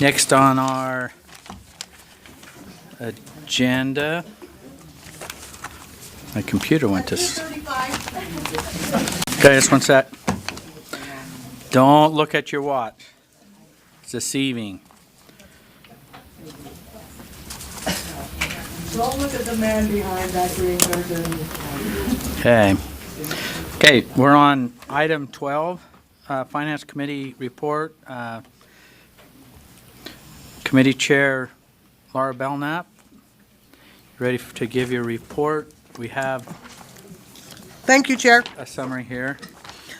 Next on our agenda, my computer went to... Okay, just one sec. Don't look at your watch. It's deceiving. Don't look at the man behind that green curtain. Okay, we're on item 12, Finance Committee report. Committee Chair Laura Belknap, ready to give your report. We have Thank you, Chair. a summary here.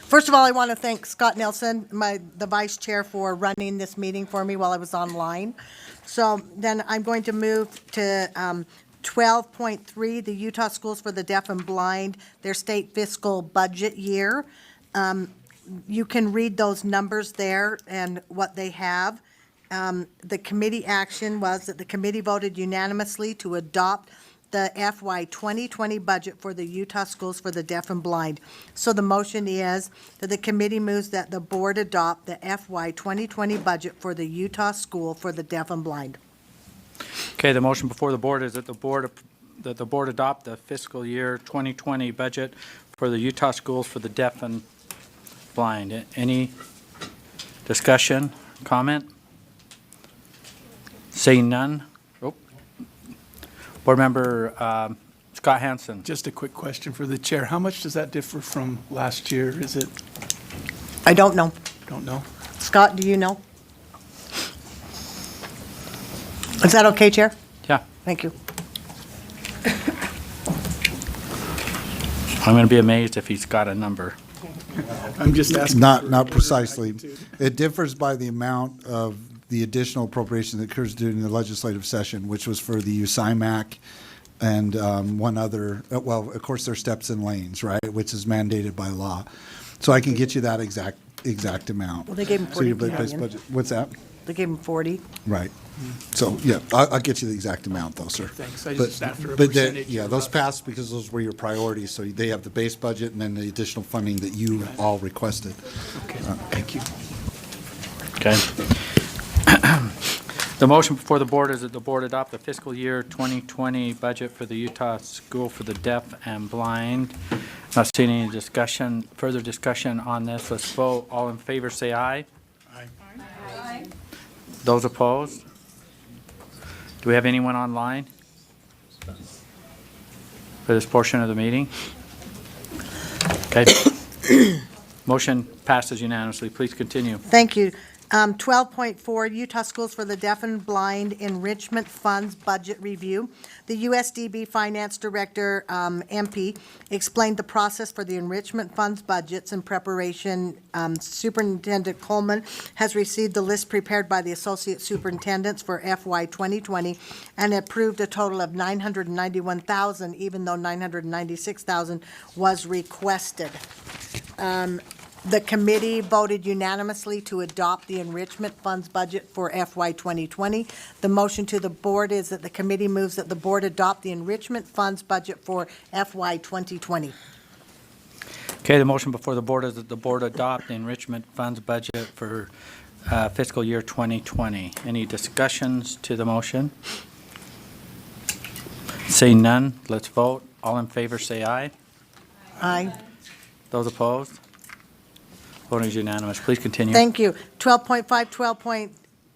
First of all, I want to thank Scott Nelson, the Vice Chair, for running this meeting for me while I was online. So then I'm going to move to 12.3, the Utah Schools for the Deaf and Blind, their state fiscal budget year. You can read those numbers there and what they have. The committee action was that the committee voted unanimously to adopt the FY 2020 budget for the Utah Schools for the Deaf and Blind. So the motion is that the committee moves that the board adopt the FY 2020 budget for the Utah School for the Deaf and Blind. Okay, the motion before the board is that the board adopt the fiscal year 2020 budget for the Utah Schools for the Deaf and Blind. Any discussion, comment? Seeing none. Board Member Scott Hansen. Just a quick question for the chair. How much does that differ from last year? Is it, I don't know. don't know? Scott, do you know? Is that okay, Chair? Yeah, Thank you. I'm going to be amazed if he's got a number. I'm just asking. Not precisely. It differs by the amount of the additional appropriation that occurs during the legislative session, which was for the USIMAC and one other, well, of course, there's steps and lanes, right, which is mandated by law. So I can get you that exact amount. Well, they gave him So your 40 base million. budget, what's that? They gave him 40. Right. So, yeah, I'll get you the exact amount, though, sir. Thanks. I But- just after a but percentage. yeah, those passed because those were your priorities. So they have the base budget and then the additional funding that you all requested. Okay, thank you. Okay. The motion before the board is that the board adopt the fiscal year 2020 budget for the Utah School for the Deaf and Blind. Not seeing any discussion, further discussion on this. Let's vote. All in favor, say aye. Aye. Those opposed? Do we have anyone online for this portion of the meeting? Okay. Motion passes unanimously. Please continue. Thank you. 12.4, Utah Schools for the Deaf and Blind Enrichment Funds Budget Review. The USDB Finance Director, MP, explained the process for the enrichment funds budgets in preparation. Superintendent Coleman has received the list prepared by the Associate Superintendents for FY 2020 and approved a total of $991,000, even though $996,000 was requested. The committee voted unanimously to adopt the enrichment funds budget for FY 2020. The motion to the board is that the committee moves that the board adopt the enrichment funds budget for FY 2020. Okay, the motion before the board is that the board adopt the enrichment funds budget for fiscal year 2020. Any discussions to the motion? Seeing none, let's vote. All in favor, say aye. Aye. Those opposed? Voting is unanimous. Please continue. Thank you. 12.5, 12.6,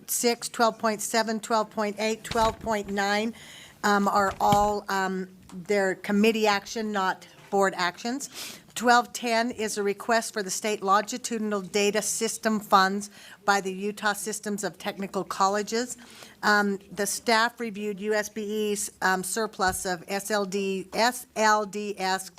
12.7, 12.8, 12.9 are all their committee action, not board actions. 12.10 is a request for the state longitudinal data system funds by the Utah Systems of Technical Colleges. The staff reviewed USBE's surplus of SLDS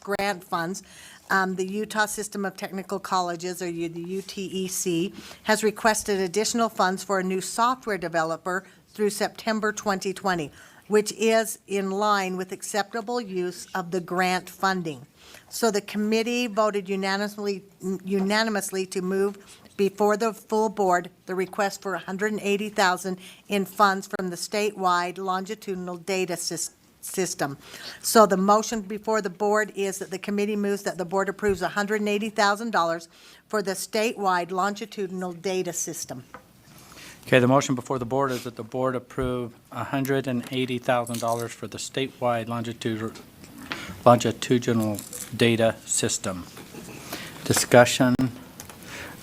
grant funds. The Utah System of Technical Colleges, or the UTEC, has requested additional funds for a new software developer through September 2020, which is in line with acceptable use of the grant funding. So the committee voted unanimously to move before the full board the request for $180,000 in funds from the statewide longitudinal data system. So the motion before the board is that the committee moves that the board approves $180,000 for the statewide longitudinal data system. Okay, the motion before the board is that the board approve $180,000 for the statewide longitudinal data system. Discussion.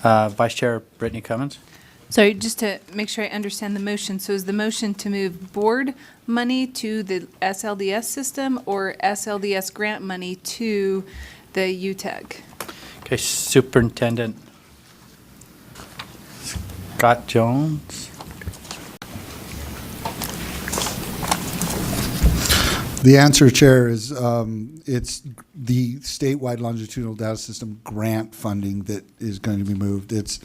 Vice Chair Brittany Cummins. Sorry, just to make sure I understand the motion. So is the motion to move board money to the SLDS system or SLDS grant money to the UTEC? Okay, Superintendent Scott Jones. The answer, Chair, is it's the statewide longitudinal data system grant funding that is going to be moved. It's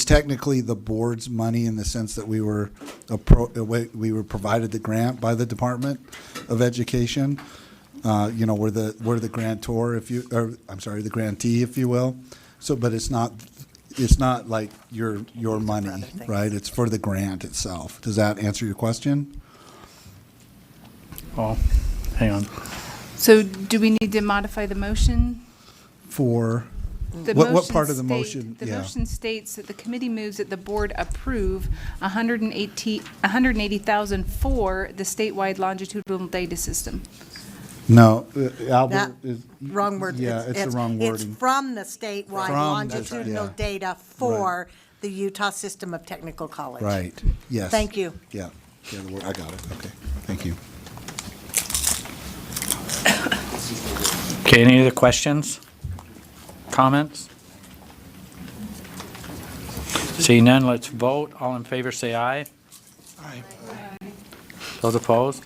technically the board's money in the sense that we were provided the grant by the Department of Education. We're the grantor, the grantee, if you will. So, but it's not like your money, right? It's for the grant itself. Does that answer your question? Oh, hang on. So do we need to modify the motion? For The what motion part of the state- motion? The Yeah. motion states that the committee moves that the board approve $180,000 for the statewide longitudinal data system. No, That- Albert is. Wrong word. Yeah, it's the wrong wording. It's from the statewide From the- longitudinal yeah. data for the Utah System of Technical College. Right, yes. Thank you. Yeah, I got it, okay, thank you. Okay, any other questions? Comments? Seeing none, let's vote. All in favor, say aye. Aye. Those opposed?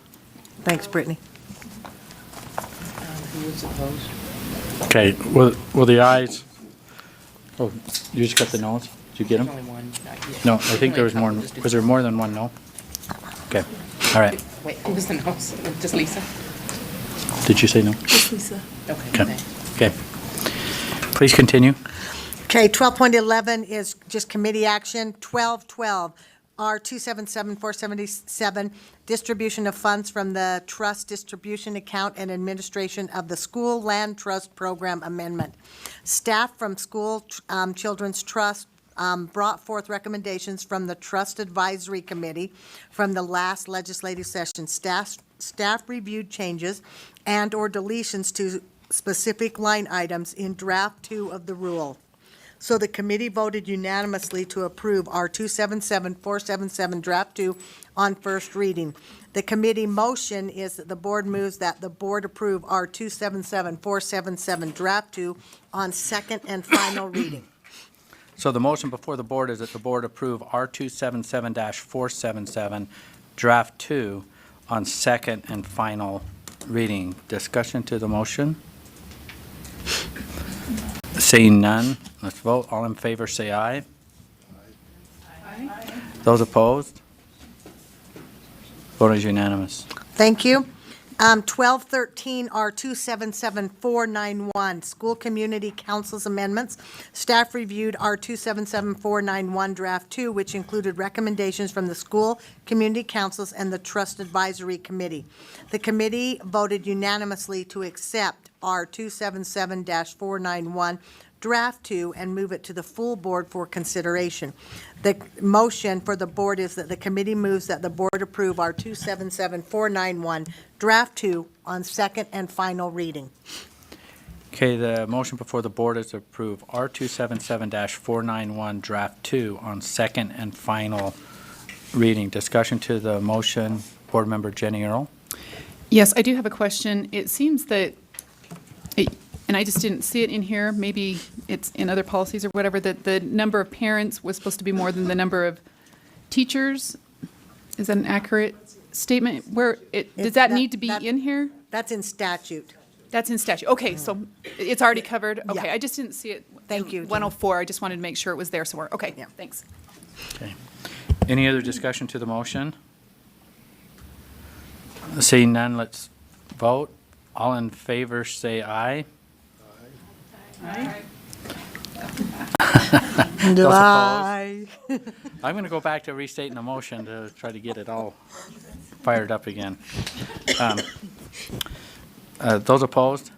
Thanks, Brittany. Okay, will the ayes, oh, you just got the noes? Did you get them? Only one, not yet. No, I think there was more, was there more than one no? Okay, all right. Wait, who was the nose? Just Lisa? Did you say no? Okay. Okay, thanks. okay. Please continue. Okay, 12.11 is just committee action. 12.12, R 277-477, distribution of funds from the trust distribution account and administration of the School Land Trust Program amendment. Staff from School Children's Trust brought forth recommendations from the Trust Advisory Committee from the last legislative session. Staff reviewed changes and/or deletions to specific line items in draft 2 of the rule. So the committee voted unanimously to approve R 277-477 draft 2 on first reading. The committee motion is that the board moves that the board approve R 277-477 draft 2 on second and final reading. So the motion before the board is that the board approve R277-477, draft 2, on second and final reading. Discussion to the motion? Seeing none, let's vote. All in favor, say aye. Aye. Those opposed? Vote is unanimous. Thank you. 1213 R 277-491, School Community Council's amendments. Staff reviewed R 277-491 draft 2, which included recommendations from the school community councils and the Trust Advisory Committee. The committee voted unanimously to accept R 277-491 draft 2 and move it to the full board for consideration. The motion for the board is that the committee moves that the board approve R 277-491 draft 2 on second and final reading. Okay, the motion before the board is to approve R277-491, draft 2, on second and final reading. Discussion to the motion, Board Member Jenny Earl. Yes, I do have a question. It seems that, and I just didn't see it in here, maybe it's in other policies or whatever, that the number of parents was supposed to be more than the number of teachers. Is that an accurate statement? Does that need to be in here? That's in statute. That's in statute. Okay, so it's already covered? Okay, Yeah. I just didn't see it. Thank you, in Jen. 104, I just wanted to make sure it was there somewhere. Okay, Yeah. thanks. Okay. Any other discussion to the motion? Seeing none, let's vote. All in favor, say aye. Those opposed? I'm going to go back to restating the motion to try to get it all fired up again. Those opposed?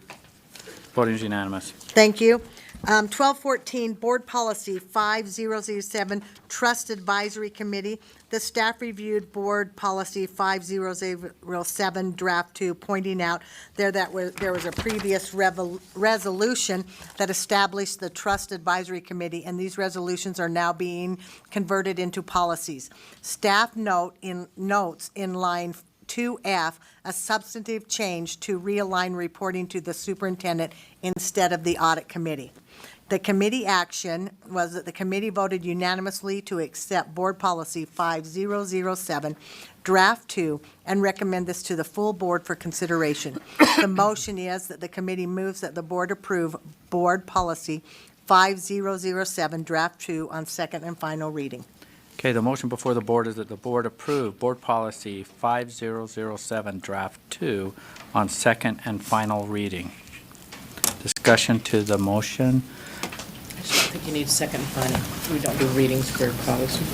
Voting is unanimous. Thank you. 1214, Board Policy 5007, Trust Advisory Committee. The staff reviewed Board Policy 5007, Draft 2, pointing out there was a previous resolution that established the Trust Advisory Committee, and these resolutions are now being converted into policies. Staff notes in line 2F, a substantive change to realign reporting to the superintendent instead of the audit committee. The committee action was that the committee voted unanimously to accept Board Policy 5007, Draft 2, and recommend this to the full board for consideration. The motion is that the committee moves that the board approve Board Policy 5007, Draft 2 on second and final reading. Okay, the motion before the board is that the board approve Board Policy 5007, Draft 2 on second and final reading. Discussion to the motion. I just don't think you need a second and final. We don't do readings for policy.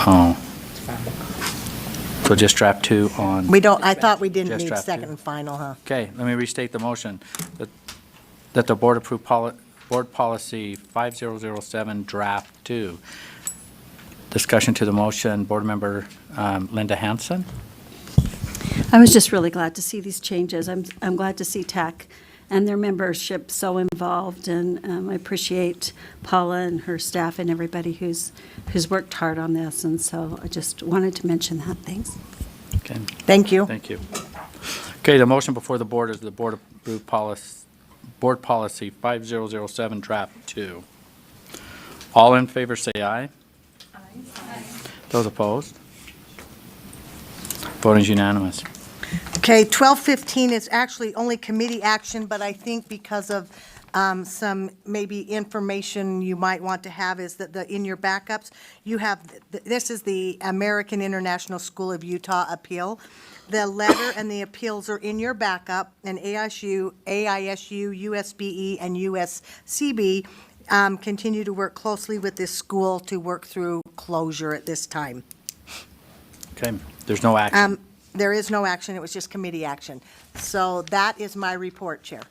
Oh, It's fine. so just Draft 2 on. I thought we didn't Just need draft second two. and final, huh? Okay, let me restate the motion. That the board approve Board Policy 5007, Draft 2. Discussion to the motion, Board Member Linda Hansen. I was just really glad to see these changes. I'm glad to see TAC and their membership so involved, and I appreciate Paula and her staff and everybody who's worked hard on this, and so I just wanted to mention that. Thanks. Okay, Thank you. thank you. Okay, the motion before the board is the board approve Board Policy 5007, Draft 2. All in favor, say aye. Those opposed? Voting is unanimous. Okay, 1215 is actually only committee action, but I think because of some maybe information you might want to have is that in your backups, you have, this is the American International School of Utah appeal. The letter and the appeals are in your backup, and AISU, USBE, and USCB continue to work closely with this school to work through closure at this time. Okay, there's no action. There is no action, it was just committee action. So that is my report, Chair.